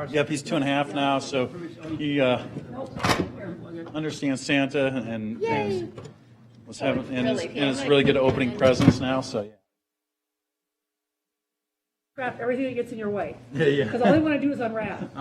Yep, he's 2.5 now, so he understands Santa and was having and is really good at opening presents now. So yeah. Wrap everything that gets in your way. Yeah. Because all I want to do is unwrap.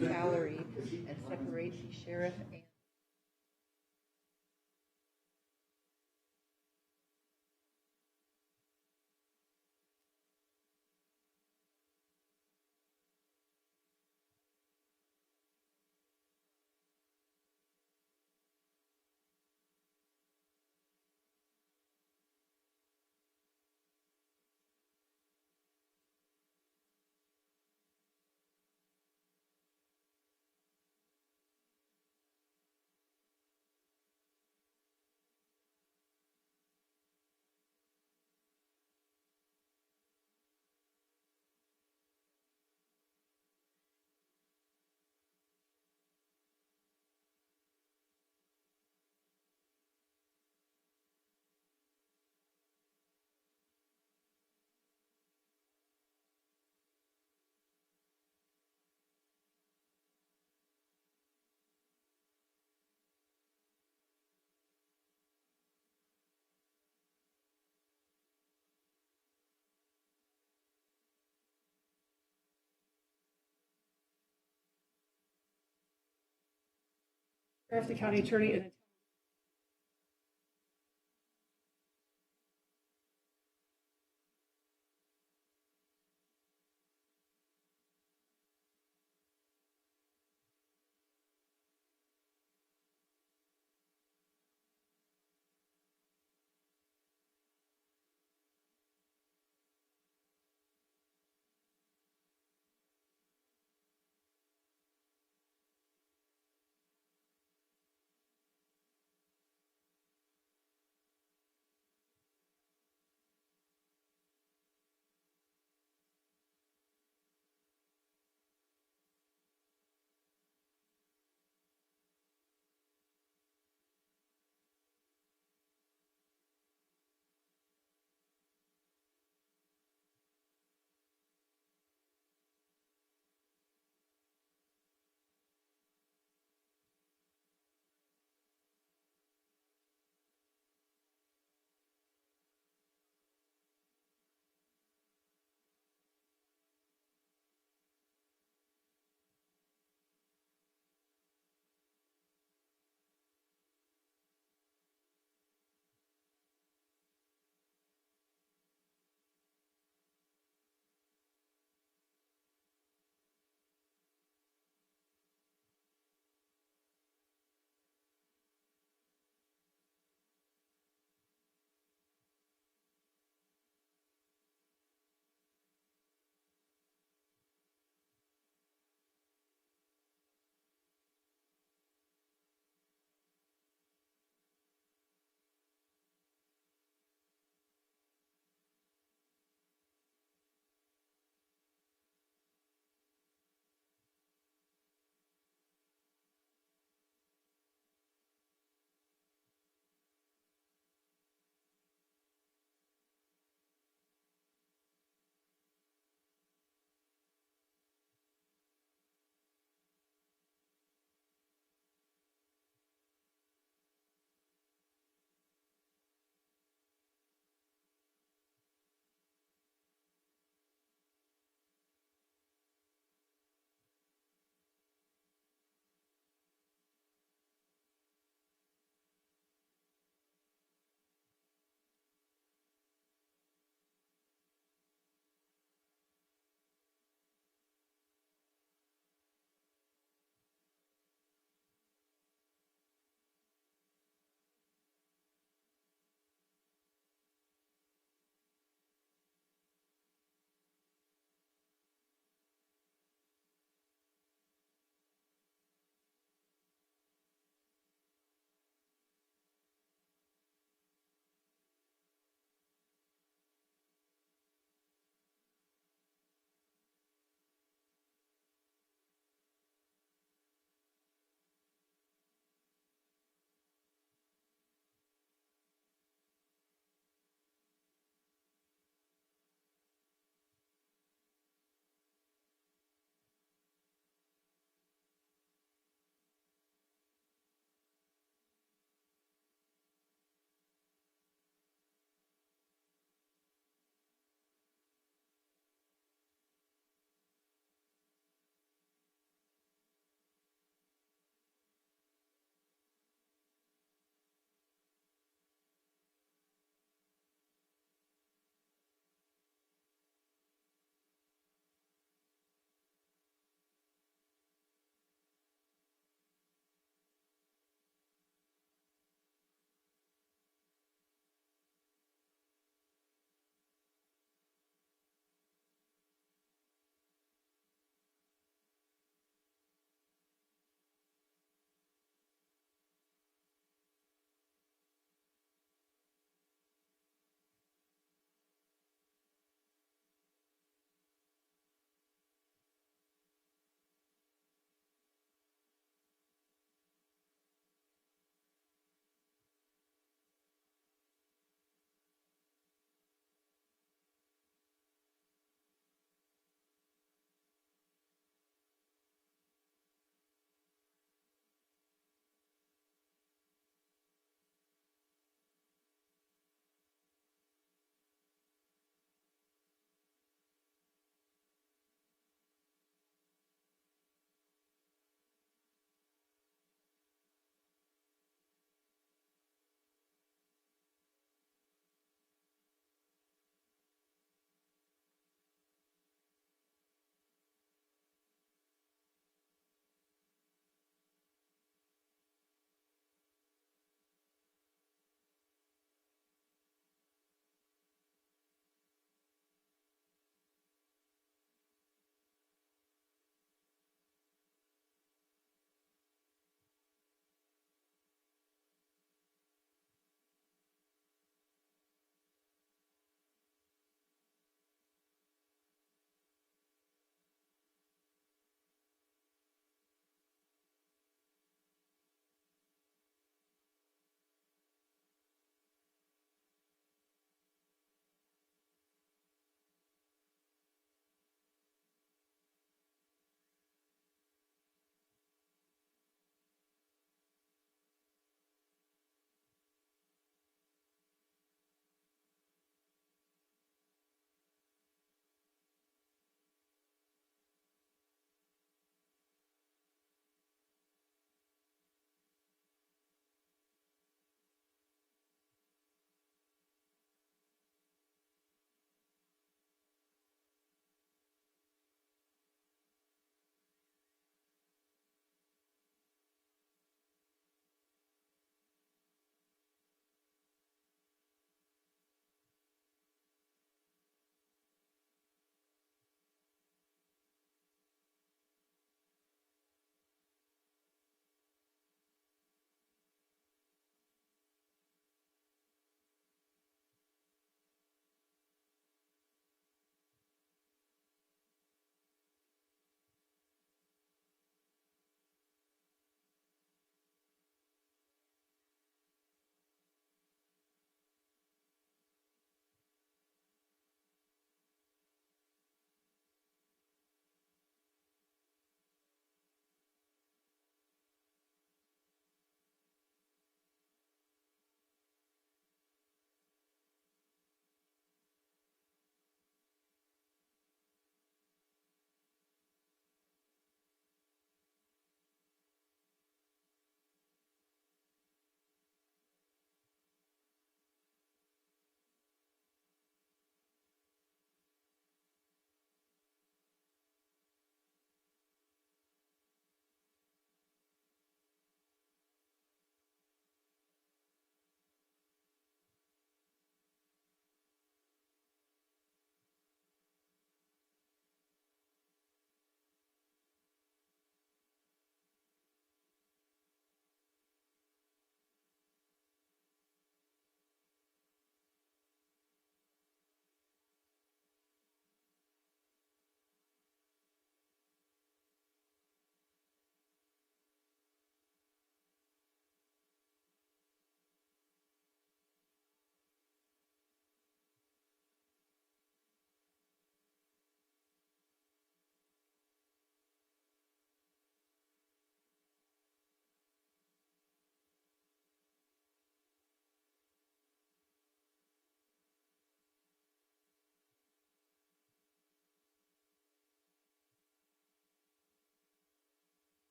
Salary and separate the sheriff and Sheriff, the county attorney, and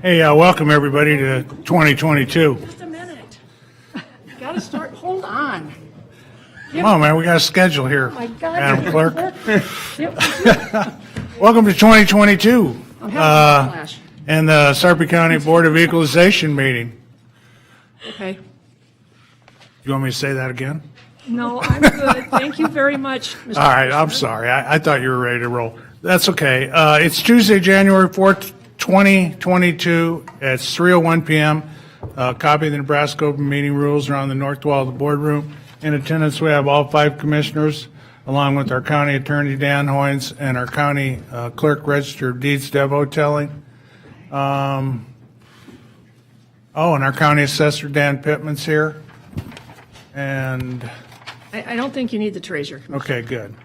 Hey, welcome everybody to 2022. Just a minute. You gotta start, hold on. Come on, man, we got a schedule here. Oh my God. Madam Clerk. Yep. Welcome to 2022 I'm having a flash. and the Sarpy County Board of Equalization meeting. Okay. You want me to say that again? No, I'm good. Thank you very much, Mr. All right, I'm sorry. I thought you were ready to roll. That's okay. It's Tuesday, January 4th, 2022. It's 3:01 p.m. Copy of the Nebraska Open Meeting Rules are on the north wall of the boardroom. In attendance, we have all 5 commissioners, along with our county attorney, Dan Hoynes, and our county clerk register of deeds, Deb Houghtaling. And our county assessor, Dan Pittman's here. And, I don't think you need the treasurer. okay, good.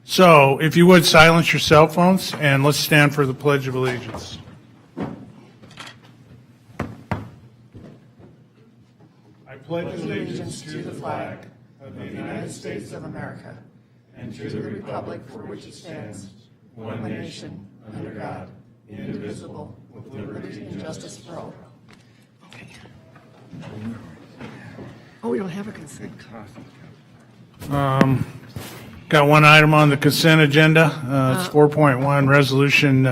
So if you would, silence your cell phones, and let's stand for the Pledge of Allegiance. I pledge allegiance to the flag of the United States of America and to the republic for which it stands, one nation, under God, indivisible, with liberty and justice for all. Okay. Oh, we don't have a consent. Got one item on the consent agenda. It's 4.1, Resolution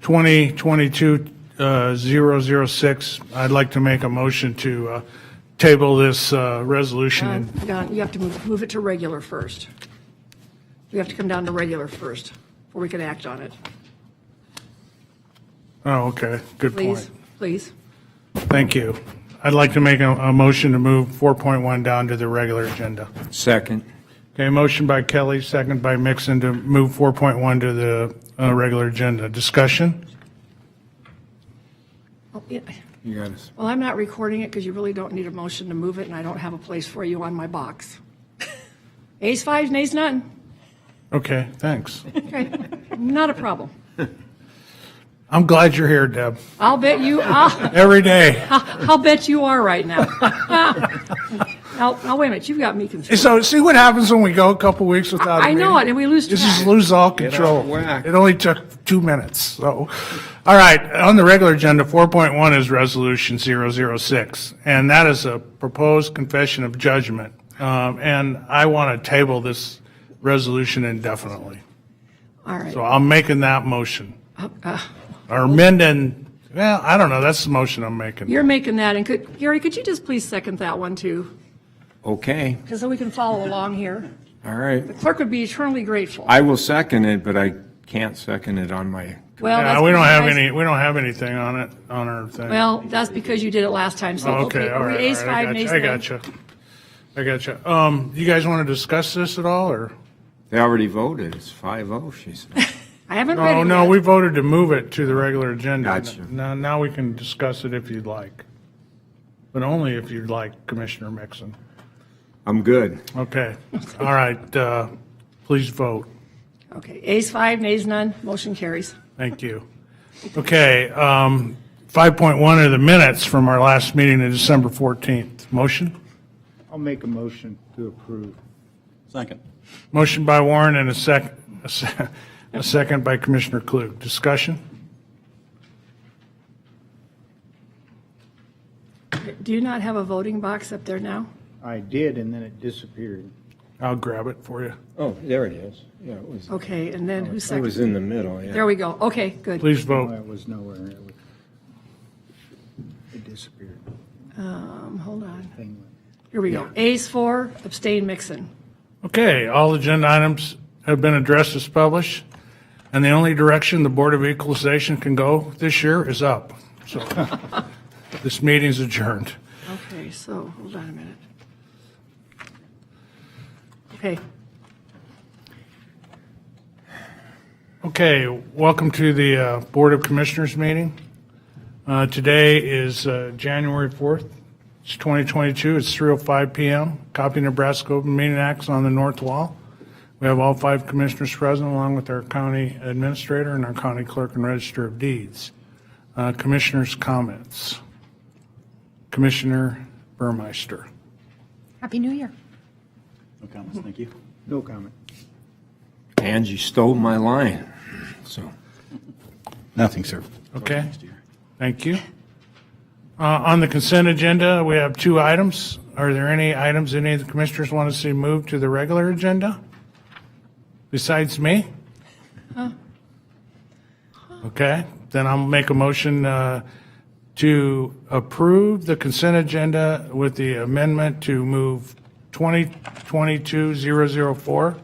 2022-006. I'd like to make a motion to table this resolution. You have to move it to regular first. You have to come down to regular first, before we can act on it. Oh, okay, good Please, point. please. Thank you. I'd like to make a motion to move 4.1 down to the regular agenda. Second. Okay, motion by Kelly, second by Mixon to move 4.1 to the regular agenda. Discussion? Oh, yeah. You got us. Well, I'm not recording it because you really don't need a motion to move it, and I don't have a place for you on my box. Ayes 5, nays none. Okay, thanks. Okay, not a problem. I'm glad you're here, Deb. I'll bet you, Every day. I'll bet you are right now. Now, wait a minute, you've got me confused. So see what happens when we go a couple weeks without a I know meeting? it, and we lose You just track. lose all out control. of whack. It only took 2 minutes, so. All right, on the regular agenda, 4.1 is Resolution 006, and that is a proposed confession of judgment. And I want to table this resolution indefinitely. All right. So I'm making that motion. Or amending, well, I don't know, that's the motion I'm making. You're making that, and Gary, could you just please second that one too? Okay, Because so we can follow along here. all right. Clerk would be eternally grateful. I will second it, but I can't second it on my, Well, Yeah, that's we don't because have you guys- any, we don't have anything on it, on our thing. Well, that's because you did it last time, so. Okay, all are we right, Ayes all right, 5, nays I none? got you. You guys want to discuss this at all, or? they already voted. It's 5-0, she said. I haven't read Oh, it no, yet. we voted to move it to the regular agenda. Gotcha. Now we can discuss it if you'd like. But only if you'd like, Commissioner Mixon. I'm good. Okay, all right, please vote. Okay, Ayes 5, nays none, motion carries. Thank you. Okay, 5.1 are the minutes from our last meeting of December 14th. Motion? I'll make a motion to approve. Second. Motion by Warren and a second by Commissioner Klug. Discussion? Do you not have a voting box up there now? I did, and then it disappeared. I'll grab it for you. Oh, there it is. Yeah, it was, Okay, and then who it was seconded? in the middle, yeah. There we go. Okay, good. Please No, vote. it was nowhere. It disappeared. Hold on. Thing went- Here we go. Ayes 4, abstain Mixon. Okay, all agenda items have been addressed as published, and the only direction the Board of Equalization can go this year is up. So this meeting's adjourned. Okay, so, hold on a minute. Okay, Okay, welcome to the Board of Commissioners meeting. Today is January 4th. It's 2022. It's 3:05 p.m. Copy Nebraska Open Meeting Acts on the north wall. We have all 5 commissioners present, along with our county administrator and our county clerk and register of deeds. Commissioners' comments. Commissioner Burmeister. Happy New Year. No comments, thank you. No comment. Angie stole my line, so. Nothing, sir. Okay, thank you. On the consent agenda, we have 2 items. Are there any items any of the commissioners want to see moved to the regular agenda? Besides me? Okay, then I'll make a motion to approve the consent agenda with the amendment to move 2022-004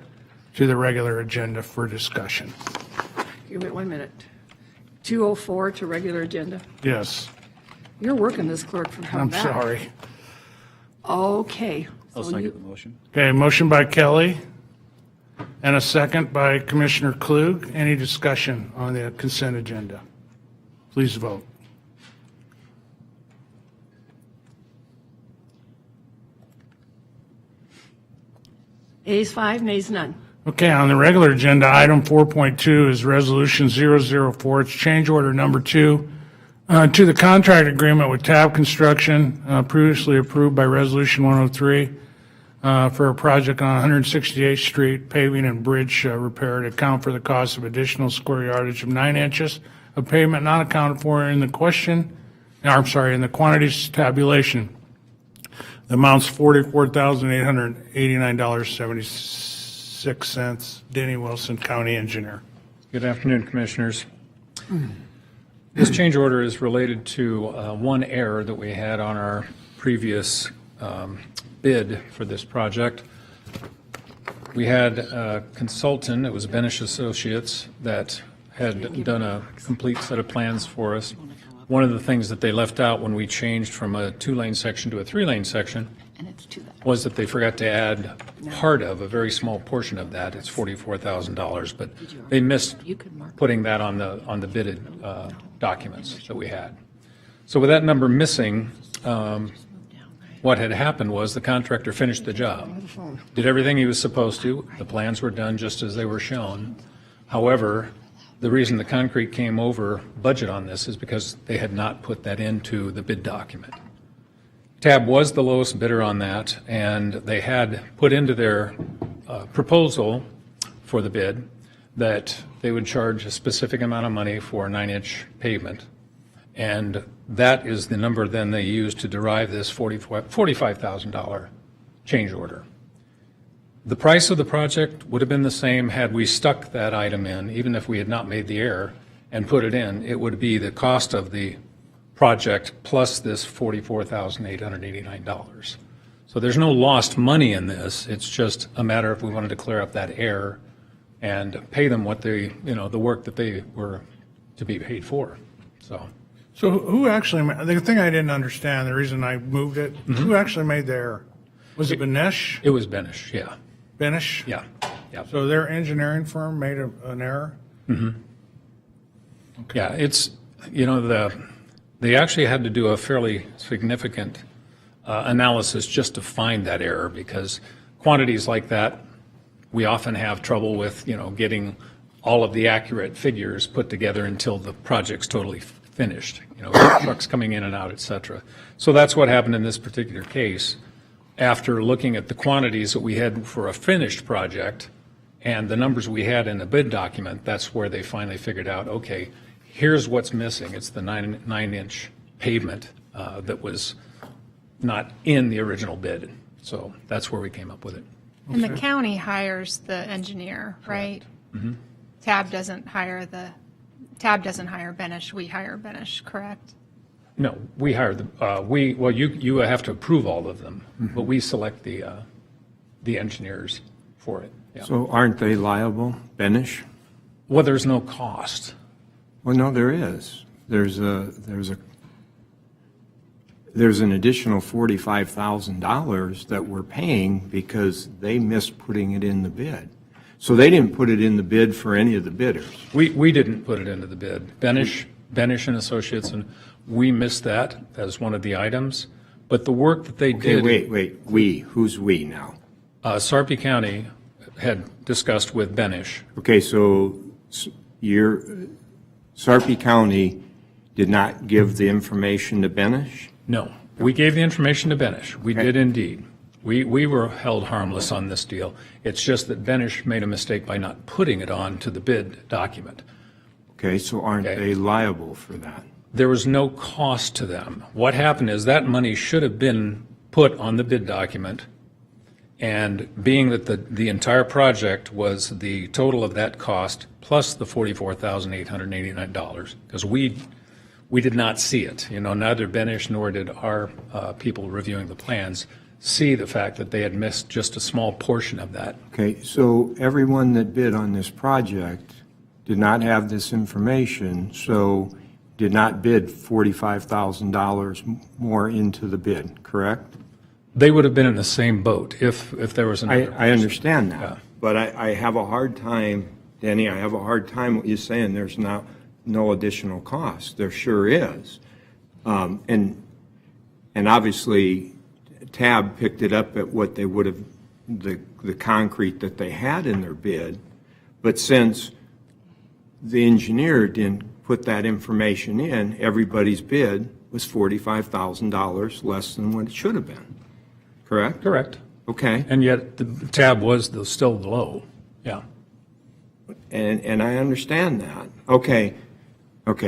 to the regular agenda for discussion. Give it 1 minute. 204 to regular agenda. Yes, You're working this, clerk, from I'm back. sorry. Okay. I'll So second you- the motion. Okay, motion by Kelly and a second by Commissioner Klug. Any discussion on the consent agenda? Please vote. Ayes 5, nays none. Okay, on the regular agenda, item 4.2 is Resolution 004. It's change order number 2 to the contract agreement with Tab Construction, previously approved by Resolution 103, for a project on 168th Street Paving and Bridge repair to account for the cost of additional square yardage of 9 inches of pavement not accounted for in the in the quantities tabulation. The amount's $44,889.76. Denny Wilson, County Engineer. Good afternoon, Commissioners. This change order is related to one error that we had on our previous bid for this project. We had a consultant, it was Benish Associates, that had done a complete set of plans for us. One of the things that they left out when we changed from a 2-lane section to a 3-lane section was that they forgot to add part of, a very small portion of that. It's $44,000, but they missed putting that on the bidded documents that we had. So with that number missing, what had happened was the contractor finished the job, did everything he was supposed to. The plans were done just as they were shown. However, the reason the concrete came over budget on this is because they had not put that into the bid document. Tab was the lowest bidder on that, and they had put into their proposal for the bid that they would charge a specific amount of money for a 9-inch pavement. And that is the number then they used to derive this $45,000 change order. The price of the project would have been the same had we stuck that item in, even if we had not made the error and put it in. It would be the cost of the project plus this $44,889. So there's no lost money in this. It's just a matter if we wanted to clear up that error and pay them what they, the work that they were to be paid for. So who actually, the thing I didn't understand, the reason I moved it, who actually made the error? Was it Benish? it was Benish, yeah. Benish? Yeah. Yeah. So their engineering firm made an error? Yeah, it's, they actually had to do a fairly significant analysis just to find that error, because quantities like that, we often have trouble with, getting all of the accurate figures put together until the project's totally finished, trucks coming in and out, et cetera. So that's what happened in this particular case. After looking at the quantities that we had for a finished project and the numbers we had in the bid document, that's where they finally figured out, okay, here's what's missing. It's the 9-inch pavement that was not in the original bid. So that's where we came up with it. And the county hires the engineer, right? Mm-hmm. Tab doesn't hire Benish, we hire Benish, correct? No, we hire them. You have to approve all of them, but we select the engineers for it. Yeah. So aren't they liable, Benish? Well, there's no cost. Well, no, there is. There's an additional $45,000 that we're paying because they missed putting it in the bid. So they didn't put it in the bid for any of the bidders. We didn't put it into the bid. Benish and Associates, and we missed that as one of the items. But the work that they did. Wait. We. Who's we now? Sarpy County had discussed with Benish. Okay, so Sarpy County did not give the information to Benish? No, we gave the information to Benish. We did indeed. We were held harmless on this deal. It's just that Benish made a mistake by not putting it on to the bid document. Okay, so aren't Okay. they liable for that? There was no cost to them. What happened is that money should have been put on the bid document, and being that the entire project was the total of that cost plus the $44,889, because we did not see it. You know, neither Benish nor did our people reviewing the plans see the fact that they had missed just a small portion of that. Okay, so everyone that bid on this project did not have this information, so did not bid $45,000 more into the bid, correct? They would have been in the same boat if there was another. I understand Yeah. that, but I have a hard time, Danny, I have a hard time with you saying there's no additional cost. There sure is. And obviously, TAB picked it up at what they would have, the concrete that they had in their bid, but since the engineer didn't put that information in, everybody's bid was $45,000 less than what it should have been, correct? Correct. Okay, And yet the tab was still low. Yeah. and I understand that. Okay,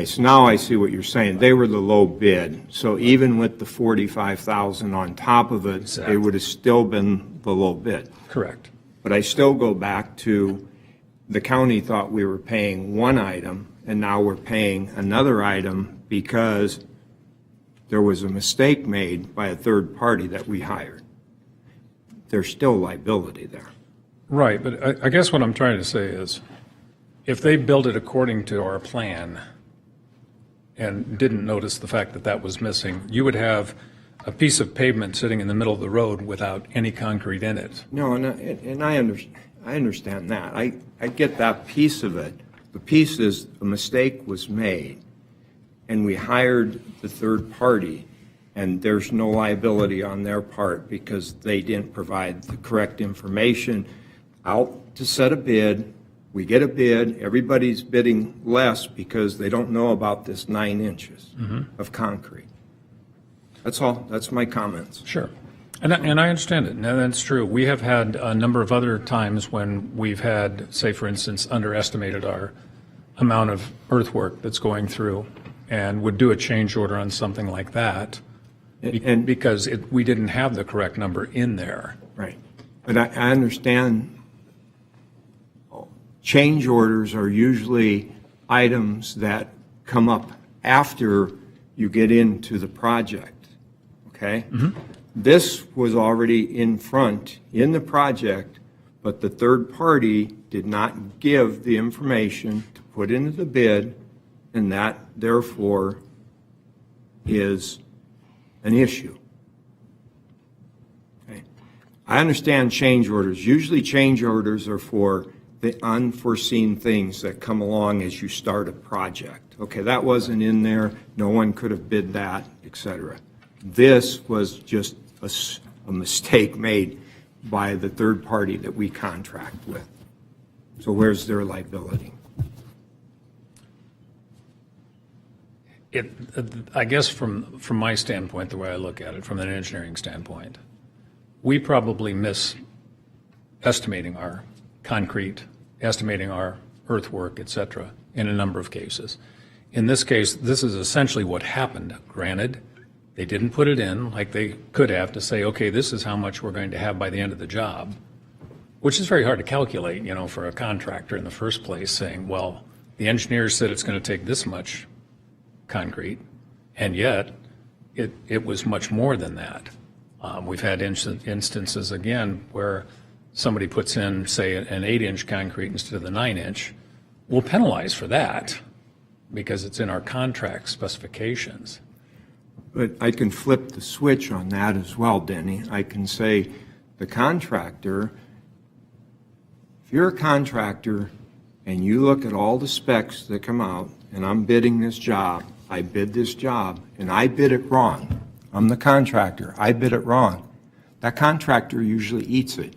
so now I see what you're saying. They were the low bid, so even with the $45,000 on top of it, Exactly. it would have still been the low bid. Correct. But I still go back to, the county thought we were paying one item, and now we're paying another item because there was a mistake made by a third party that we hired. There's still liability there. Right, but I guess what I'm trying to say is, if they built it according to our plan and didn't notice the fact that that was missing, you would have a piece of pavement sitting in the middle of the road without any concrete in it. No, and I understand that. I get that piece of it. The piece is a mistake was made, and we hired the third party, and there's no liability on their part because they didn't provide the correct information out to set a bid. We get a bid, everybody's bidding less because they don't know about this 9 inches of concrete. That's all, that's my comments. Sure. And I understand it, and that's true. We have had a number of other times when we've had, say, for instance, underestimated our amount of earthwork that's going through and would do a change order on something like that And- because we didn't have the correct number in there. Right. But I understand change orders are usually items that come up after you get into the project, okay? This was already in front in the project, but the third party did not give the information to put into the bid, and that therefore is an issue. Okay. I understand change orders. Usually change orders are for the unforeseen things that come along as you start a project. Okay, that wasn't in there, no one could have bid that, et cetera. This was just a mistake made by the third party that we contract with. So where's their liability? I guess from my standpoint, the way I look at it, from an engineering standpoint, we probably miss estimating our concrete, estimating our earthwork, et cetera, in a number of cases. In this case, this is essentially what happened. Granted, they didn't put it in like they could have to say, okay, this is how much we're going to have by the end of the job, which is very hard to calculate, you know, for a contractor in the first place, saying, well, the engineer said it's going to take this much concrete, and yet it was much more than that. We've had instances, again, where somebody puts in, say, an 8-inch concrete instead of the 9-inch. We'll penalize for that because it's in our contract specifications. But I can flip the switch on that as well, Denny. I can say the contractor, if you're a contractor and you look at all the specs that come out, and I'm bidding this job, I bid this job, and I bid it wrong. I'm the contractor, I bid it wrong. That contractor usually eats it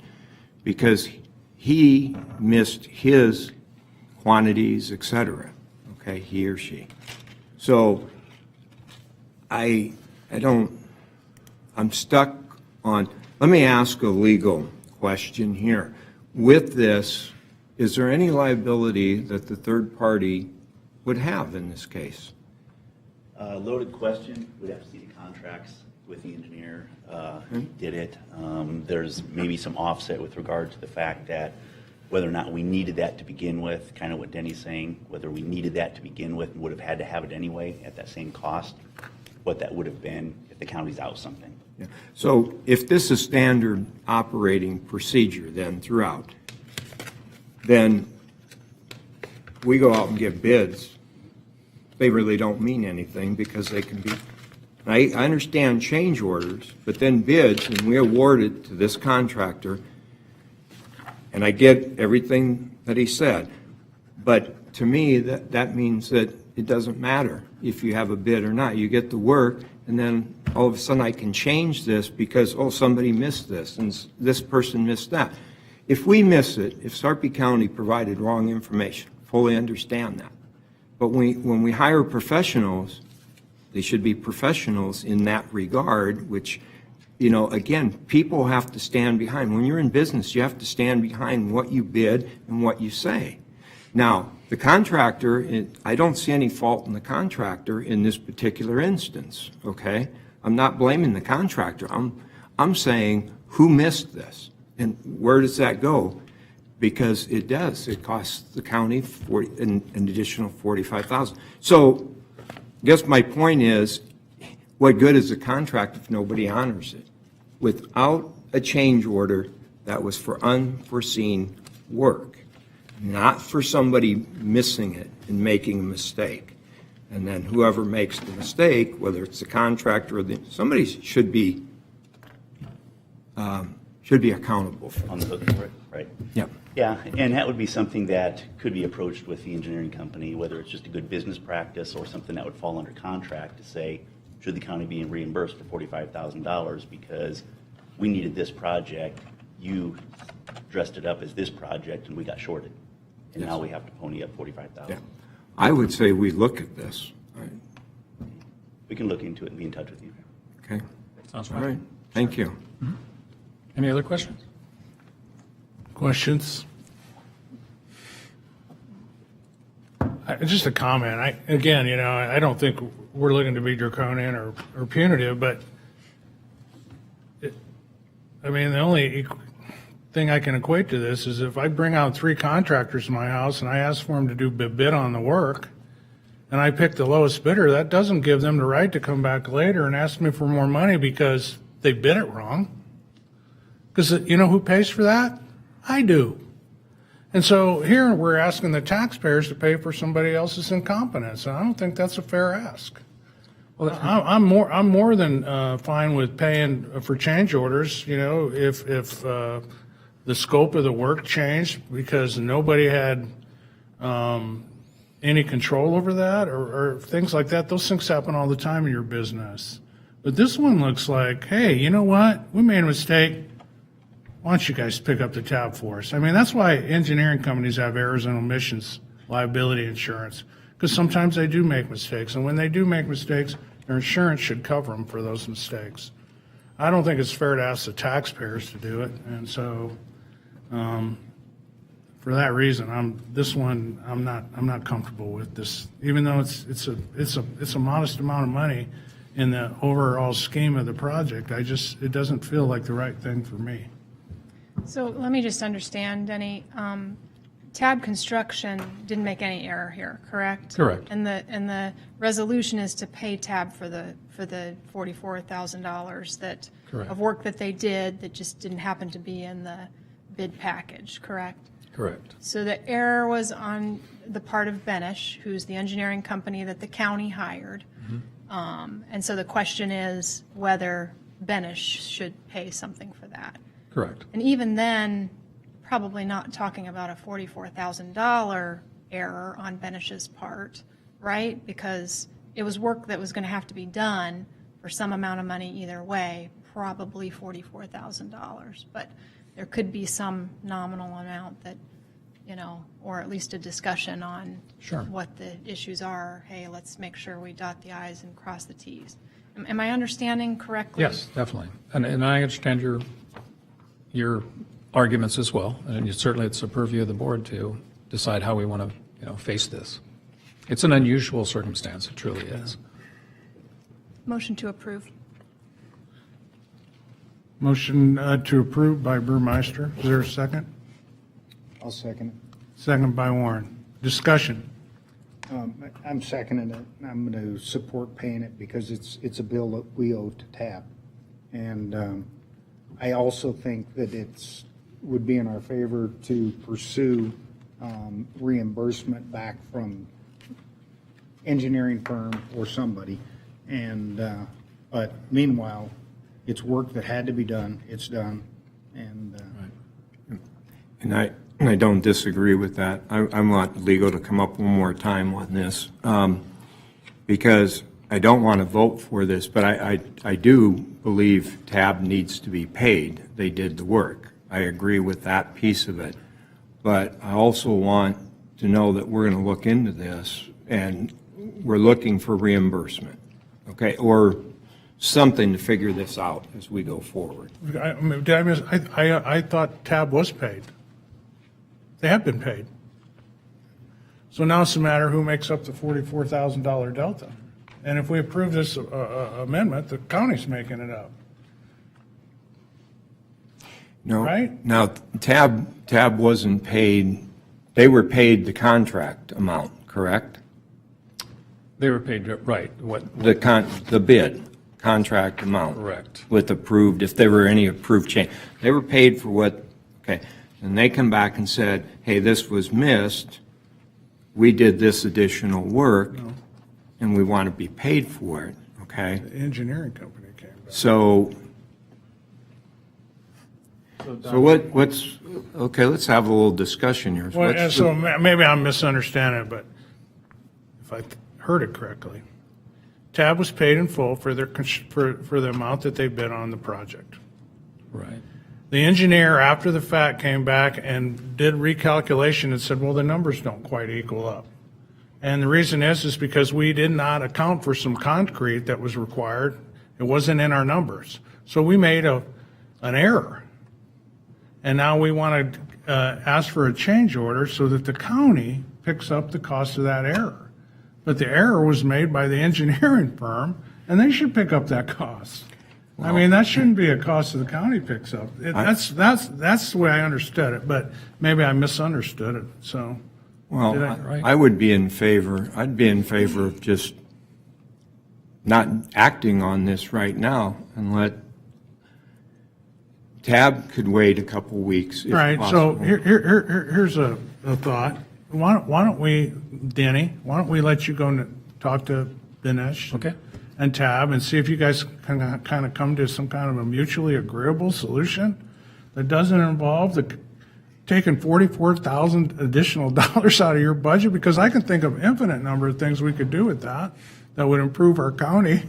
because he missed his quantities, et cetera, okay, he or she. So I'm stuck on, let me ask a legal question here. With this, is there any liability that the third party would have in this case? Loaded question. We'd have to see the contracts with the engineer. He did it. There's maybe some offset with regard to the fact that whether or not we needed that to begin with, kind of what Denny's saying, whether we needed that to begin with and would have had to have it anyway at that same cost, what that would have been if the county's out something. Yeah. So if this is standard operating procedure then throughout, then we go out and get bids. They really don't mean anything because they can be, I understand change orders, but then bids, and we award it to this contractor, and I get everything that he said. But to me, that means that it doesn't matter if you have a bid or not. You get the work, and then all of a sudden I can change this because, oh, somebody missed this, and this person missed that. If we miss it, if Sarpy County provided wrong information, fully understand that. But when we hire professionals, they should be professionals in that regard, which, you know, again, people have to stand behind. When you're in business, you have to stand behind what you bid and what you say. Now, the contractor, I don't see any fault in the contractor in this particular instance, okay? I'm not blaming the contractor. I'm saying who missed this and where does that go? Because it does. It costs the county an additional $45,000. So I guess my point is, what good is a contract if nobody honors it? Without a change order that was for unforeseen work, not for somebody missing it and making a mistake. And then whoever makes the mistake, whether it's the contractor or somebody should be accountable for On it. the hook for it, right? Yep. Yeah, and that would be something that could be approached with the engineering company, whether it's just a good business practice or something that would fall under contract to say, should the county be reimbursed for $45,000 because we needed this project, you dressed it up as this project, and we got shorted. And now we have to pony up $45,000. Yeah. I would say we look at this. Right. We can look into it and be in touch with you. Okay. Sounds All fine. right. Thank you. Any other questions? Questions? Just a comment. Again, you know, I don't think we're looking to be draconian or punitive, but I mean, the only thing I can equate to this is if I bring out 3 contractors in my house and I ask for them to do bid on the work, and I pick the lowest bidder, that doesn't give them the right to come back later and ask me for more money because they bid it wrong. Because you know who pays for that? I do. And so here we're asking the taxpayers to pay for somebody else's incompetence, and I don't think that's a fair ask. Well, I'm more than fine with paying for change orders. You know, if the scope of the work changed because nobody had any control over that or things like that. Those things happen all the time in your business. But this one looks like, hey, you know what? We made a mistake. Why don't you guys pick up the tab for us? I mean, that's why engineering companies have errors and omissions liability insurance, because sometimes they do make mistakes. And when they do make mistakes, their insurance should cover them for those mistakes. I don't think it's fair to ask the taxpayers to do it. And so for that reason, I'm not comfortable with this, even though it's a modest amount of money in the overall scheme of the project. It doesn't feel like the right thing for me. So let me just understand, Denny. Tab Construction didn't make any error here, correct? Correct. And the resolution is to pay Tab for the $44,000 that Correct. of work that they did that just didn't happen to be in the bid package, correct? Correct. So the error was on the part of Benish, who's the engineering company that the county hired. And so the question is whether Benish should pay something for that. Correct. And even then, probably not talking about a $44,000 error on Benish's part, right? Because it was work that was going to have to be done for some amount of money either way, probably $44,000. But there could be some nominal amount that, you know, or at least a discussion on Sure. what the issues are. Hey, let's make sure we dot the i's and cross the t's. Am I understanding correctly? Yes, definitely. And I understand your arguments as well. And certainly it's a purview of the board to decide how we want to, face this. It's an unusual circumstance, it truly is. Motion to approve. Motion to approve by Burmeister. Is there a second? I'll second Second by Warren. Discussion. it. I'm seconding it. I'm going to support paying it because it's a bill that we owe to TAP. And I also think that would be in our favor to pursue reimbursement back from engineering firm or somebody. And, but meanwhile, it's work that had to be done. It's done. And And I don't disagree with that. I want legal to come up one more time on this, because I don't want to vote for this, but I do believe TAB needs to be paid. They did the work. I agree with that piece of it. But I also want to know that we're going to look into this, and we're looking for reimbursement, okay? Or something to figure this out as we go forward. Did I miss? I thought TAB was paid. They have been paid. So now it's a matter who makes up the $44,000 delta. And if we approve this amendment, the county's making it up. No. Right? Now, TAB wasn't paid, they were paid the contract amount, correct? They were paid, right, what, The bid, contract amount. correct. With approved, if there were any approved change. They were paid for what, okay, and they come back and said, hey, this was missed, we did this additional work, and we want to be paid for it, okay? The engineering company came back. So what's, okay, let's have a little discussion here. Well, What's so the- maybe I'm misunderstanding it, but if I heard it correctly, TAB was paid in full for for the amount that they bid on the project. Right. The engineer, after the fact, came back and did recalculation and said, well, the numbers don't quite equal up. And the reason is because we did not account for some concrete that was required. It wasn't in our numbers. So we made an error. And now we want to ask for a change order so that the county picks up the cost of that error. But the error was made by the engineering firm, and they should pick up that cost. I mean, that shouldn't be a cost that the county picks up. That's the way I understood it, but maybe I misunderstood it, so. Well, Did right? I would be in favor, I'd be in favor of just not acting on this right now and let, TAB could wait a couple weeks if Right, so possible. here's a thought. Why don't we, Denny, why don't we let you go and talk to Dinesh? Okay. And Tab and see if you guys can kind of come to some kind of a mutually agreeable solution that doesn't involve taking $44,000 additional dollars out of your budget, because I can think of infinite number of things we could do with that would improve our county.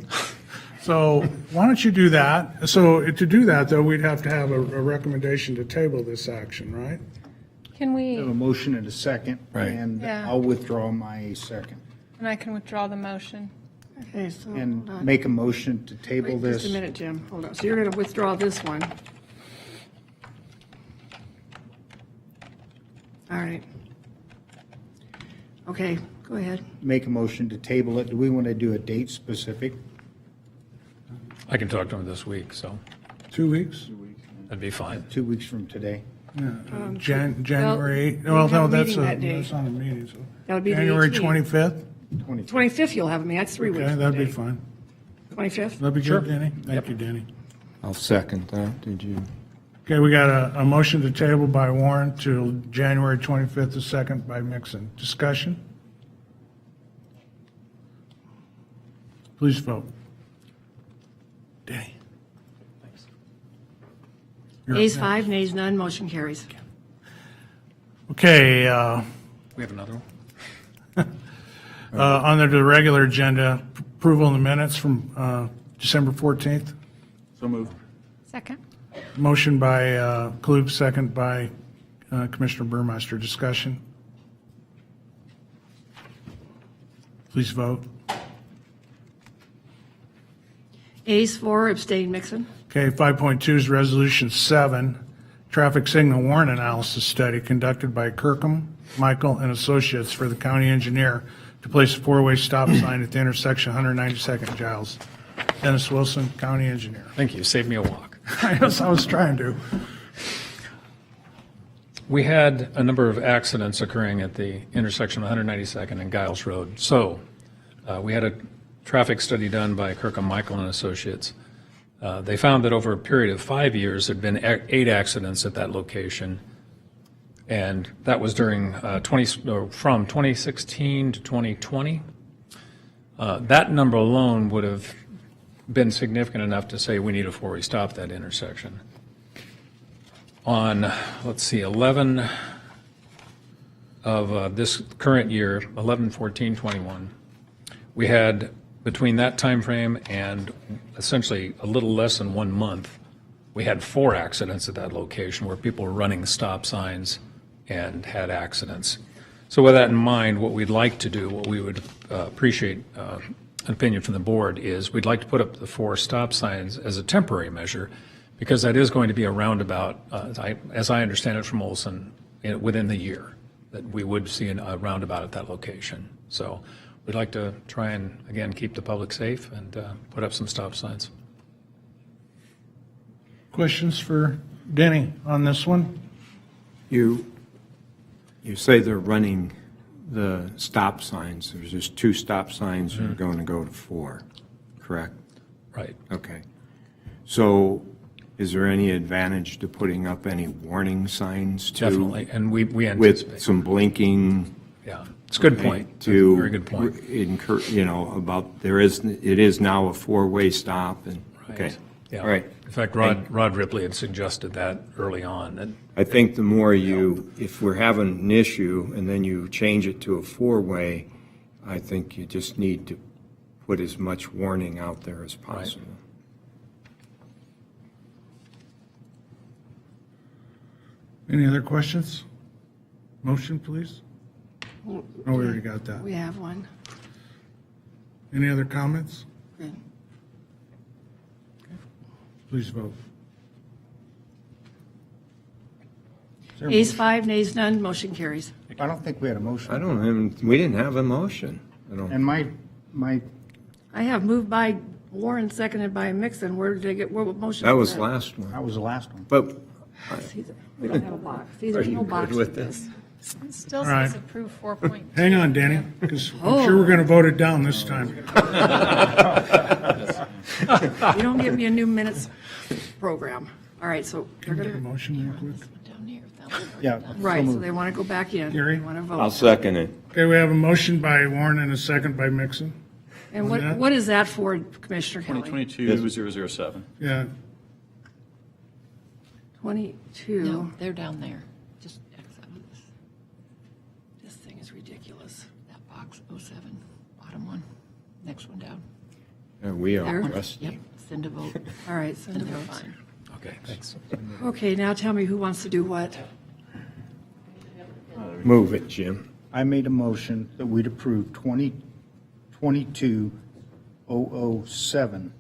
So why don't you do that? So to do that, though, we'd have to have a recommendation to table this action, right? Can I have a we, motion and a second. Right. And Yeah. I'll withdraw my second. and I can withdraw the motion. Okay, so hold And on. make a motion to table Wait this. just a minute, Jim. Hold on. So you're going to withdraw this one. All right. Okay, go ahead. Make a motion to table it. Do we want to do a date specific? I can talk to him this week, so 2 weeks? that'd be fine. 2 weeks from today? January 8th? we Well, have no, a that's meeting that day. that's not a meeting, so. That would be the January 18th. 25th? 25th you'll have me. That's 3 weeks Okay, from that'd be today. fine. 25th? That'd be good, Denny? Thank you, Denny. I'll second that, did you? Okay, we got a motion to table by Warren till January 25th, a second by Mixon. Discussion? Please vote. Denny? You're up Ayes next. 5, nays none, motion carries. Okay, We have another one? under the regular agenda, approval of the minutes from December 14th. So moved. Second? Motion by Klug, second by Commissioner Burmeister. Discussion? Please vote. Ayes 4, abstain Mixon. Okay, 5.2 is Resolution 7, Traffic Signal Warrant Analysis Study conducted by Kirkham, Michael, and Associates for the county engineer to place a four-way stop sign at the intersection 192nd and Giles. Dennis Wilson, County Engineer. Thank you, saved me a walk. I was trying to. We had a number of accidents occurring at the intersection of 192nd and Giles Road. So we had a traffic study done by Clerk and Michael and Associates. They found that over a period of 5 years, there'd been 8 accidents at that location. And that was during from 2016 to 2020. That number alone would have been significant enough to say we need a four-way stop at that intersection. On, let's see, 11 of this current year, 11, 14, 21, we had between that time frame and essentially a little less than 1 month, we had 4 accidents at that location where people were running stop signs and had accidents. So with that in mind, what we'd like to do, what we would appreciate an opinion from the board is we'd like to put up the 4 stop signs as a temporary measure because that is going to be a roundabout, as I understand it from Olson, within the year, that we would see a roundabout at that location. So we'd like to try and, again, keep the public safe and put up some stop signs. Questions for Denny on this one? You say they're running the stop signs. There's just 2 stop signs that are going to go to 4, correct? Right. Okay. So is there any advantage to putting up any warning signs too? Definitely, and we anticipate. With some blinking? Yeah, it's a good point. To Very good point. About it is now a 4-way stop and, Right. okay. Yeah. All right. In fact, Rod Ripley had suggested that early on. And I think the more if we're having an issue and then you change it to a 4-way, I think you just need to put as much warning out there as possible. Any other questions? Motion, please? Oh, we already got that. We have one. Any other comments? Good. Please vote. Ayes 5, nays none, motion carries. I don't think we had a motion. We didn't have a motion. And my, I have moved by Warren, seconded by Mixon. Where did they get, what motion? That was the last one. that was the last one. But We don't have a box. There's no box with this. It still right. says approve 4.2. Hang on, Danny, because I'm sure we're going to vote it down this time. You don't give me a new minutes program. All right, so they're Take a gonna, motion real quick. Yeah. right, so they want to go back in. Gary? They want to I'll vote. second it. Okay, we have a motion by Warren and a second by Mixon. And on that. what is that for, Commissioner Kelly? 2022-007. Yeah, 22. No, they're down there. Just X out of this. This thing is ridiculous. That box, 07, bottom one. Next one down. We are There? rusty. Yep, send a vote. All right, send And it they're out. fine. okay, thanks. Okay, now tell me who wants to do what. Move it, Jim. I made a motion that we'd approve 2022-007.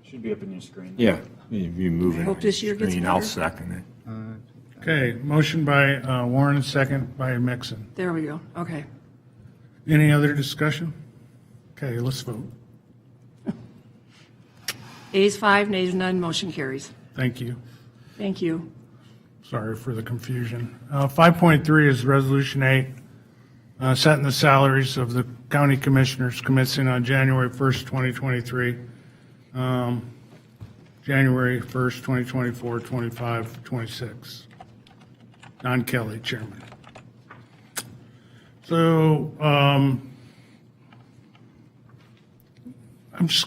Should be up in your screen. Yeah, you move it. Hope this year gets I'll better. second it. okay, motion by Warren, second by Mixon. There we go. Okay. Any other discussion? Okay, let's vote. Ayes 5, nays none, motion carries. Thank you. Thank you. Sorry for the confusion. 5.3 is Resolution 8, setting the salaries of the county commissioners commencing on January 1st, 2023, January 1st, 2024, 25, 26. Don Kelly, Chairman. So I'm just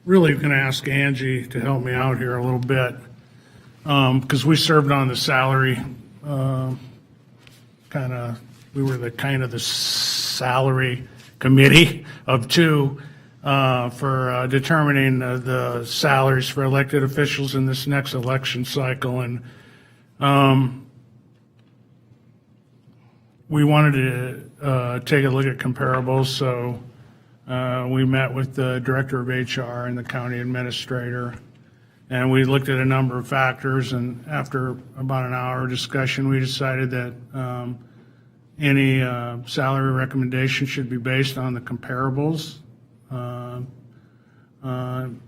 really going to ask Angie to help me out here a little bit. Because we served on the salary, we were the salary committee of 2 for determining the salaries for elected officials in this next election cycle. And we wanted to take a look at comparables, so we met with the director of HR and the county administrator. And we looked at a number of factors, and after about an hour discussion, we decided that, any salary recommendation should be based on the comparables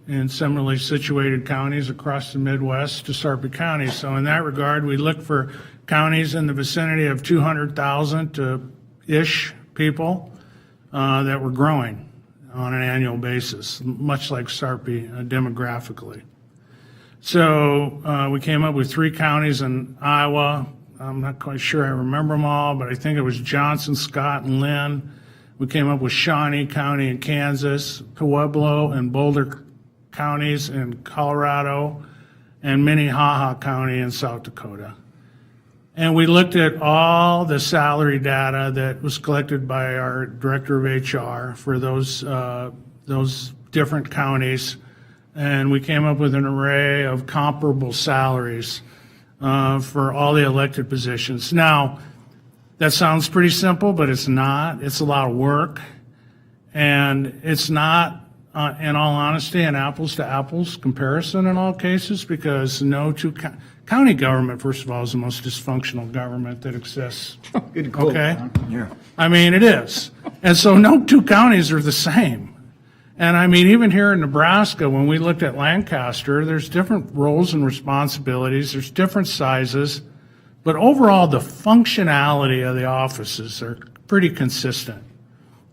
in similarly situated counties across the Midwest to Sarpy County. So in that regard, we look for counties in the vicinity of 200,000 to ish people that were growing on an annual basis, much like Sarpy demographically. So we came up with 3 counties in Iowa. I'm not quite sure I remember them all, but I think it was Johnson, Scott, and Lynn. We came up with Shawnee County in Kansas, Pueblo and Boulder counties in Colorado, and Minnehaha County in South Dakota. And we looked at all the salary data that was collected by our director of HR for those different counties, and we came up with an array of comparable salaries for all the elected positions. Now, that sounds pretty simple, but it's not. It's a lot of work, and it's not, in all honesty, an apples-to-apples comparison in all cases, because no two county government, first of all, is the most dysfunctional government that exists. Good quote, Okay? Ron. Yeah. I mean, it is. And so no two counties are the same. And I mean, even here in Nebraska, when we looked at Lancaster, there's different roles and responsibilities, there's different sizes, but overall, the functionality of the offices are pretty consistent.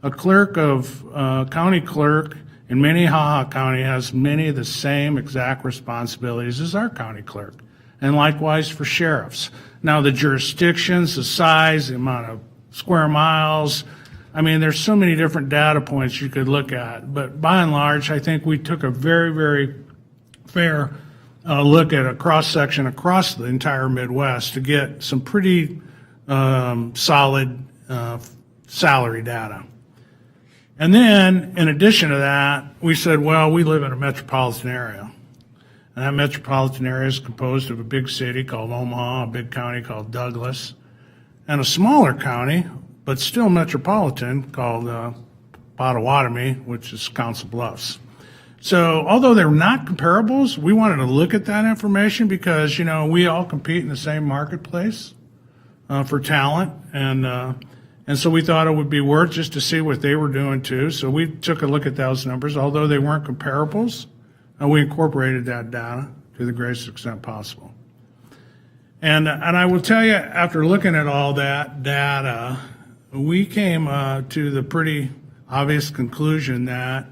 A county clerk in Minnehaha County has many of the same exact responsibilities as our county clerk, and likewise for sheriffs. Now, the jurisdictions, the size, the amount of square miles, I mean, there's so many different data points you could look at, but by and large, I think we took a very, very fair look at a cross-section across the entire Midwest to get some pretty solid salary data. And then, in addition to that, we said, well, we live in a metropolitan area. And that metropolitan area is composed of a big city called Omaha, a big county called Douglas, and a smaller county, but still metropolitan, called Pottawatomie, which is Council Bluffs. So although they're not comparables, we wanted to look at that information because, you know, we all compete in the same marketplace for talent. And so we thought it would be worth just to see what they were doing too. So we took a look at those numbers. Although they weren't comparables, we incorporated that data to the greatest extent possible. And I will tell you, after looking at all that data, we came to the pretty obvious conclusion that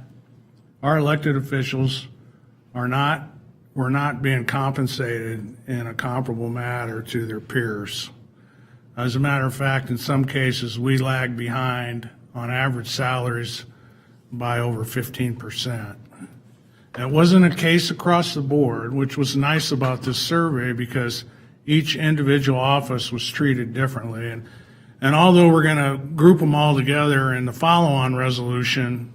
our elected officials were not being compensated in a comparable manner to their peers. As a matter of fact, in some cases, we lag behind on average salaries by over 15%. That wasn't a case across the board, which was nice about this survey because each individual office was treated differently. And although we're going to group them all together in the follow-on resolution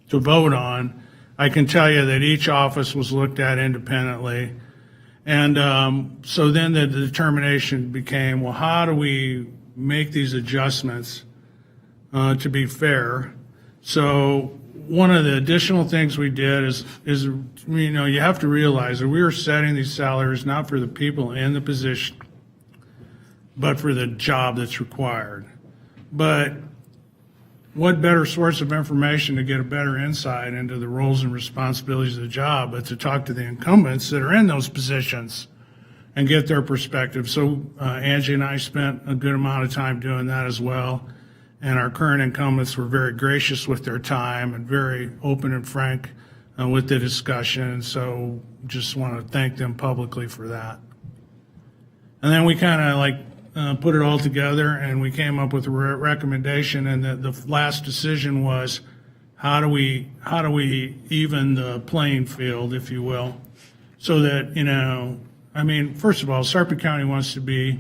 to vote on, I can tell you that each office was looked at independently. And so then the determination became, well, how do we make these adjustments to be fair? So one of the additional things we did is you know, you have to realize that we were setting these salaries not for the people in the position, but for the job that's required. But what better source of information to get a better insight into the roles and responsibilities of the job but to talk to the incumbents that are in those positions and get their perspective. So Angie and I spent a good amount of time doing that as well. And our current incumbents were very gracious with their time and very open and frank with the discussion. And so just want to thank them publicly for that. And then we kind of put it all together and we came up with a recommendation, and the last decision was how do we even the playing field, if you will, so that, you know, I mean, first of all, Sarpy County wants to be,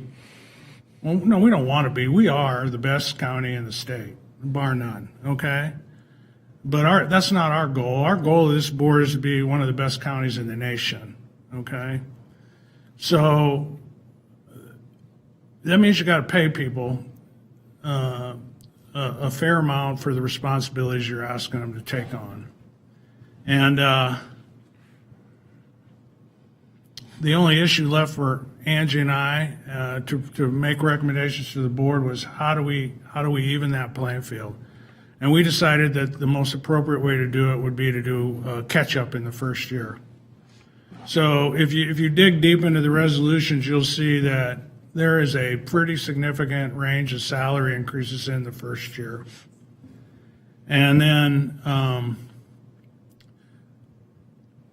well, no, we don't want to be. We are the best county in the state, bar none, okay? But that's not our goal. Our goal of this board is to be one of the best counties in the nation, okay? So that means you got to pay people a fair amount for the responsibilities you're asking them to take on. And The only issue left for Angie and I to make recommendations to the board was how do we even that playing field? And we decided that the most appropriate way to do it would be to do catch up in the first year. So if you dig deep into the resolutions, you'll see that there is a pretty significant range of salary increases in the first year. And then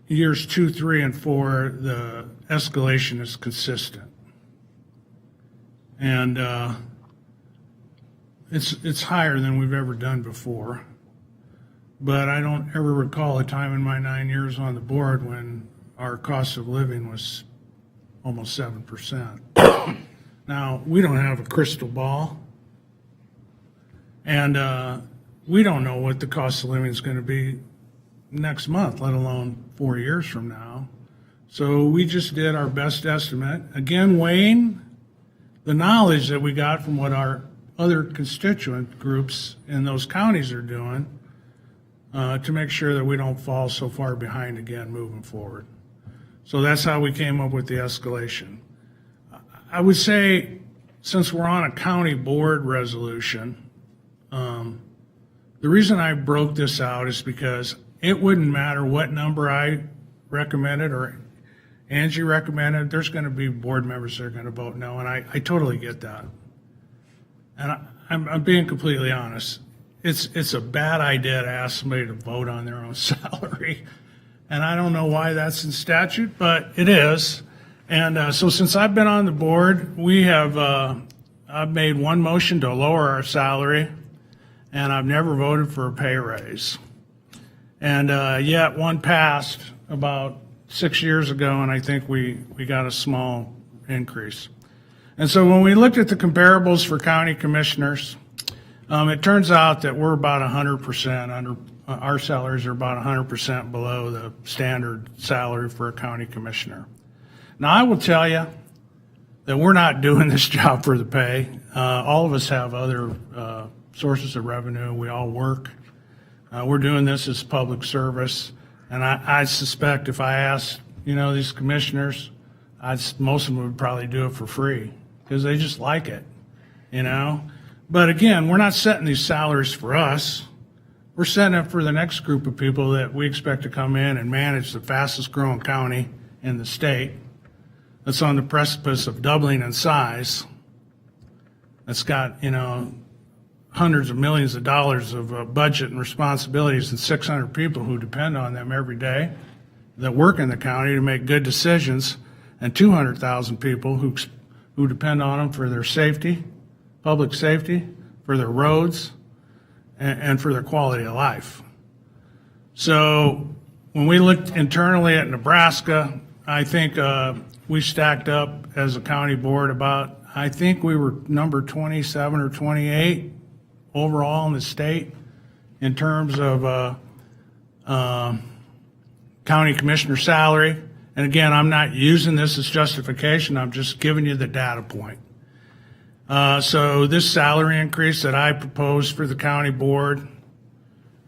years 2, 3, and 4, the escalation is consistent. And it's higher than we've ever done before. But I don't ever recall a time in my 9 years on the board when our cost of living was almost 7%. Now, we don't have a crystal ball. And we don't know what the cost of living is going to be next month, let alone 4 years from now. So we just did our best estimate. Again, weighing the knowledge that we got from what our other constituent groups in those counties are doing to make sure that we don't fall so far behind again moving forward. So that's how we came up with the escalation. I would say, since we're on a county board resolution, the reason I broke this out is because it wouldn't matter what number I recommended or Angie recommended, there's going to be board members that are going to vote no, and I totally get that. And I'm being completely honest. It's a bad idea to ask somebody to vote on their own salary. And I don't know why that's in statute, but it is. And so since I've been on the board, we have, I've made one motion to lower our salary, and I've never voted for a pay raise. And yet one passed about 6 years ago, and I think we got a small increase. And so when we looked at the comparables for county commissioners, it turns out that we're about 100% under, our salaries are about 100% below the standard salary for a county commissioner. Now, I will tell you that we're not doing this job for the pay. All of us have other sources of revenue. We all work. We're doing this as public service. And I suspect if I asked, these commissioners, most of them would probably do it for free because they just like it, But again, we're not setting these salaries for us. We're setting it for the next group of people that we expect to come in and manage the fastest growing county in the state. That's on the precipice of doubling in size. That's got, hundreds of millions of dollars of budget and responsibilities and 600 people who depend on them every day that work in the county to make good decisions, and 200,000 people who depend on them for their safety, public safety, for their roads, and for their quality of life. So when we looked internally at Nebraska, I think we stacked up as a county board about, I think we were number 27 or 28 overall in the state in terms of county commissioner salary. And again, I'm not using this as justification. I'm just giving you the data point. So this salary increase that I proposed for the county board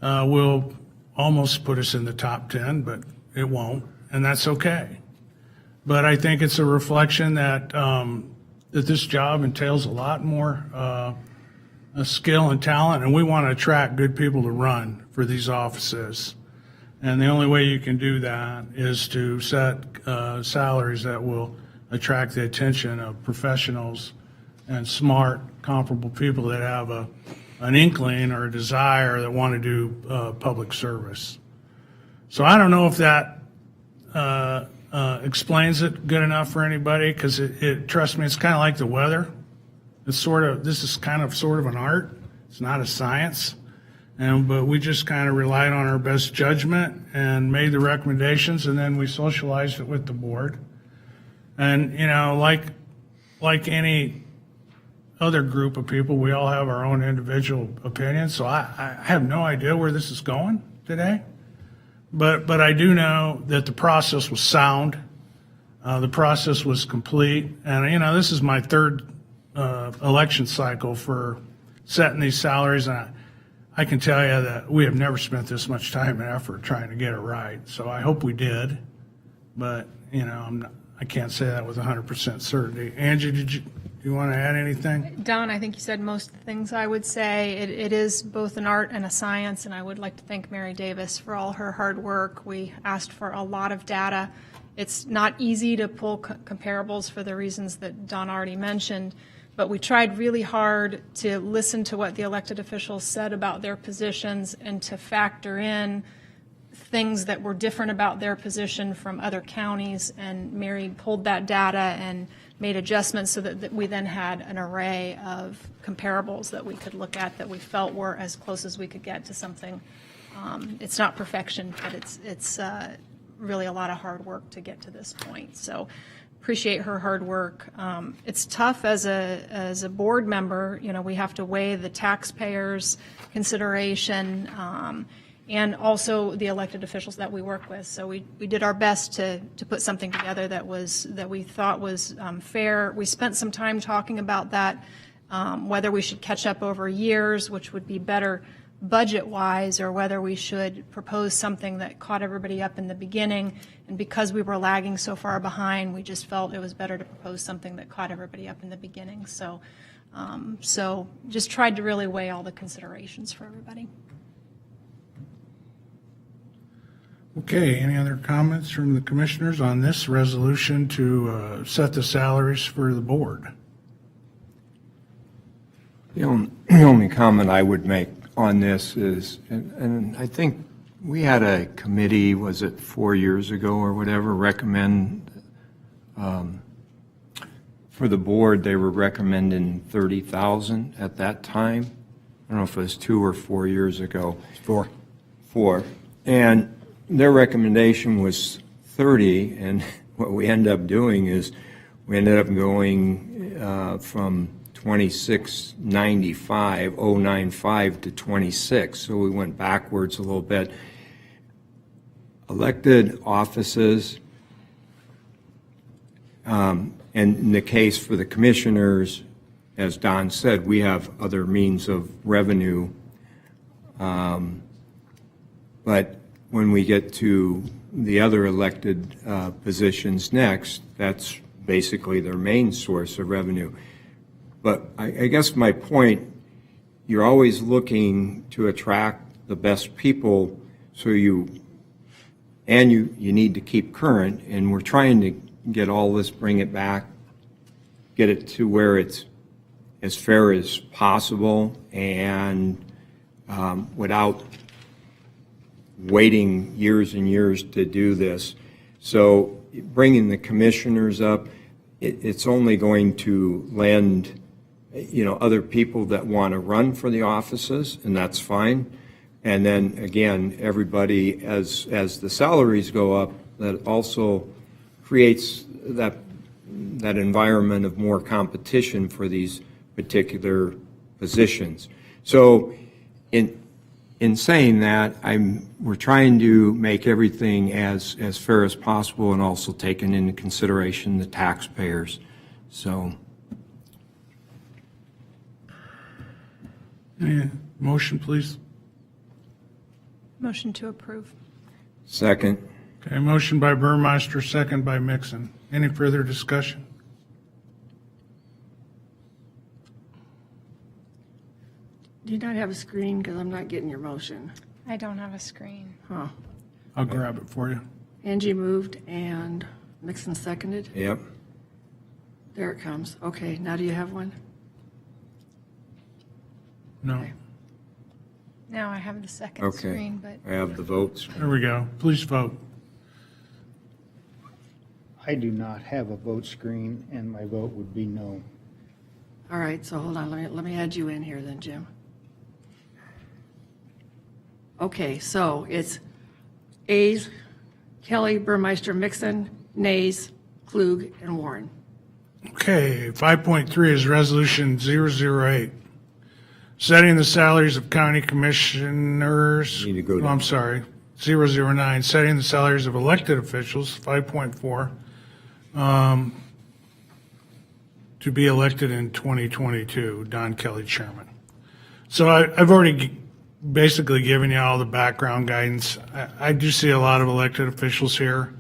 will almost put us in the top 10, but it won't, and that's okay. But I think it's a reflection that that this job entails a lot more skill and talent, and we want to attract good people to run for these offices. And the only way you can do that is to set salaries that will attract the attention of professionals and smart, comparable people that have an inkling or a desire that want to do public service. So I don't know if that explains it good enough for anybody, because trust me, it's kind of like the weather. This is kind of sort of an art. It's not a science. But we just kind of relied on our best judgment and made the recommendations, and then we socialized it with the board. And, like any other group of people, we all have our own individual opinions. So I have no idea where this is going today. But I do know that the process was sound. The process was complete. And, this is my third election cycle for setting these salaries. And I can tell you that we have never spent this much time and effort trying to get it right. So I hope we did. But, I can't say that with 100% certainty. Angie, you want to add anything? Don, I think you said most of the things I would say. It is both an art and a science, and I would like to thank Mary Davis for all her hard work. We asked for a lot of data. It's not easy to pull comparables for the reasons that Don already mentioned, but we tried really hard to listen to what the elected officials said about their positions and to factor in things that were different about their position from other counties. And Mary pulled that data and made adjustments so that we then had an array of comparables that we could look at that we felt were as close as we could get to something. It's not perfection, but it's really a lot of hard work to get to this point. So appreciate her hard work. It's tough as a board member. You know, we have to weigh the taxpayers' consideration and also the elected officials that we work with. So we did our best to put something together that we thought was fair. We spent some time talking about that, whether we should catch up over years, which would be better budget-wise, or whether we should propose something that caught everybody up in the beginning. And because we were lagging so far behind, we just felt it was better to propose something that caught everybody up in the beginning. So just tried to really weigh all the considerations for everybody. Okay, any other comments from the commissioners on this resolution to set the salaries for the board? The only comment I would make on this is, and I think we had a committee, was it 4 years ago or whatever, recommend, for the board, they were recommending 30,000 at that time. I don't know if it was 2 or 4 years ago. Four. And their recommendation was 30, and what we ended up doing is we ended up going from 095 to 26, so we went backwards a little bit. Elected offices, and in the case for the commissioners, as Don said, we have other means of revenue, but when we get to the other elected positions next, that's basically their main source of revenue. But I guess my point, you're always looking to attract the best people, so you need to keep current, and we're trying to get all this, bring it back, get it to where it's as fair as possible, and without waiting years and years to do this. So bringing the commissioners up, it's only going to lend other people that want to run for the offices, and that's fine. And then again, everybody, as the salaries go up, that also creates that environment of more competition for these particular positions. So in saying that, we're trying to make everything as fair as possible, and also taking into consideration the taxpayers. So. Any motion, please? Motion to approve. Second. Okay, motion by Burmeister, second by Mixon. Any further discussion? Do you not have a screen? Because I'm not getting your motion. I don't have a screen. Huh. I'll grab it for you. Angie moved and Mixon seconded. Yep. There it comes. Okay, now do you have one? No. Okay. Now I have the second Okay. screen, but I have the votes. There we go. Please vote. I do not have a vote screen, and my vote would be no. All right, so hold on. Let me add you in here then, Jim. Okay, so it's A's, Kelly, Burmeister, Mixon, nays, Klug, and Warren. Okay, 5.3 is Resolution 008. Setting the salaries of county commissioners. Need to go down. I'm sorry, 009. Setting the salaries of elected officials, 5.4, to be elected in 2022. Don Kelly, chairman. So I've already basically given you all the background guidance. I do see a lot of elected officials here.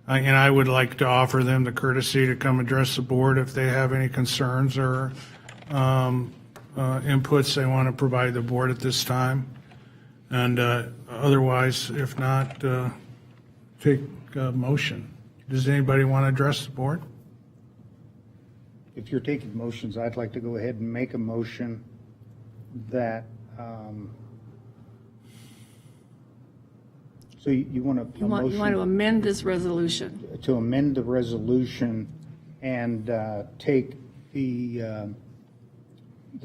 And I would like to offer them the courtesy to come address the board if they have any concerns or inputs they want to provide the board at this time. And otherwise, if not, take a motion. Does anybody want to address the board? If you're taking motions, I'd like to go ahead and make a motion that, so you want You want to amend this resolution. to amend the resolution and take the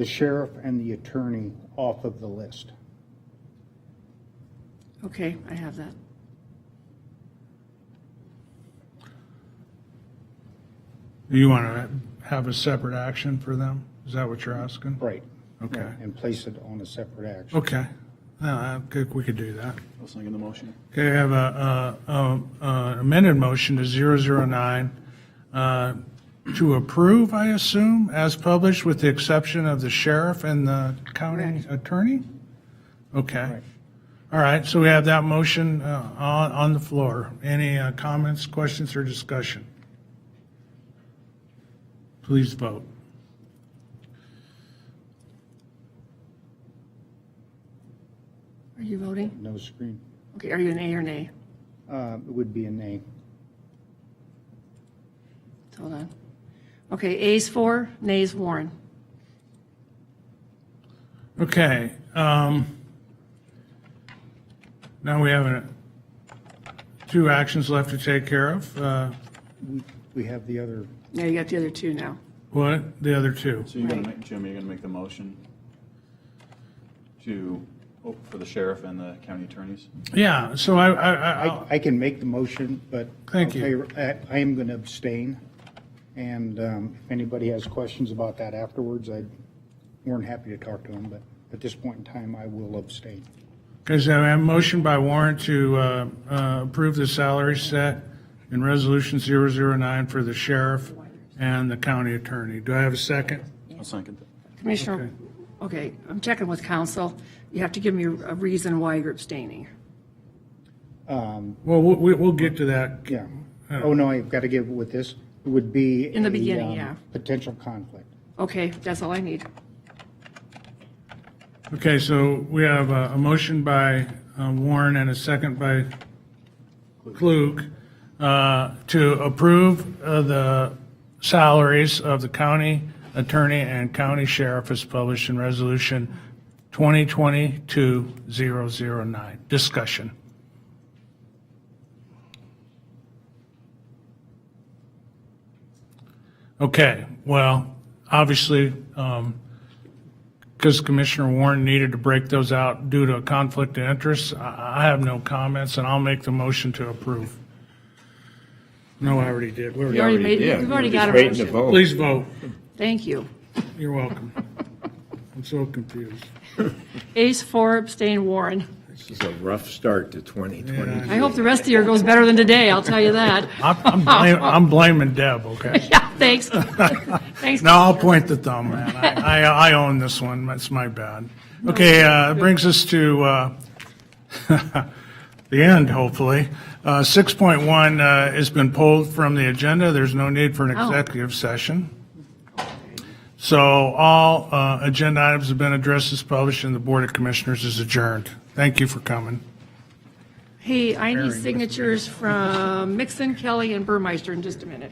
sheriff and the attorney off of the list. Okay, I have that. Do you want to have a separate action for them? Is that what you're asking? Right. Okay. And place it on a separate action. Okay. We could do that. I'll second the motion. Okay, I have an amended motion to 009 to approve, I assume, as published, with the exception of the sheriff and the county Correct. attorney? Okay. Right. All right, so we have that motion on the floor. Any comments, questions, or discussion? Please vote. Are you voting? No screen. Okay, are you an A or nay? It would be a nay. Hold on. Okay, A's 4, nays Warren. Okay. Now we have two actions left to take care of. We have the other, Yeah, you got the other two now. What? The other two? So you're going to make, Jim, you're going to make the motion for the sheriff and the county attorneys? Yeah, so I can make the motion, but. Thank you. I am going to abstain. And if anybody has questions about that afterwards, I'd more than happy to talk to them, but at this point in time, I will abstain. Because I have a motion by Warren to approve the salary set in Resolution 009 for the sheriff and the county attorney. Do I have a second? I'll second that. Commissioner, okay, I'm checking with council. You have to give me a reason why you're abstaining. Well, we'll get to that. Yeah. Oh, no, I've got to give with this. It would be. In the beginning, a, yeah. Potential conflict. Okay, that's all I need. Okay, so we have a motion by Warren and a second by Klug to approve the salaries of the county attorney and county sheriff as published in Resolution 2022-009. Discussion. Okay, well, obviously, because Commissioner Warren needed to break those out due to a conflict of interest, I have no comments, and I'll make the motion to approve. No, I already did. You already made, you've already got a Waiting to motion. vote. Please vote. Thank you. You're welcome. I'm so confused. A's 4, abstain Warren. This is a rough start to 2020. I hope the rest of the year goes better than today, I'll tell you that. I'm blaming Deb, okay? Yeah, thanks. Thanks. No, I'll point the thumb, man. I own this one. That's my bad. Okay, it brings us to the end, hopefully. 6.1 has been pulled from the agenda. There's no need for an Oh. executive session. So all agenda items have been addressed as published, and the Board of Commissioners is adjourned. Thank you for coming. Hey, I need signatures from Mixon, Kelly, and Burmeister in just a minute.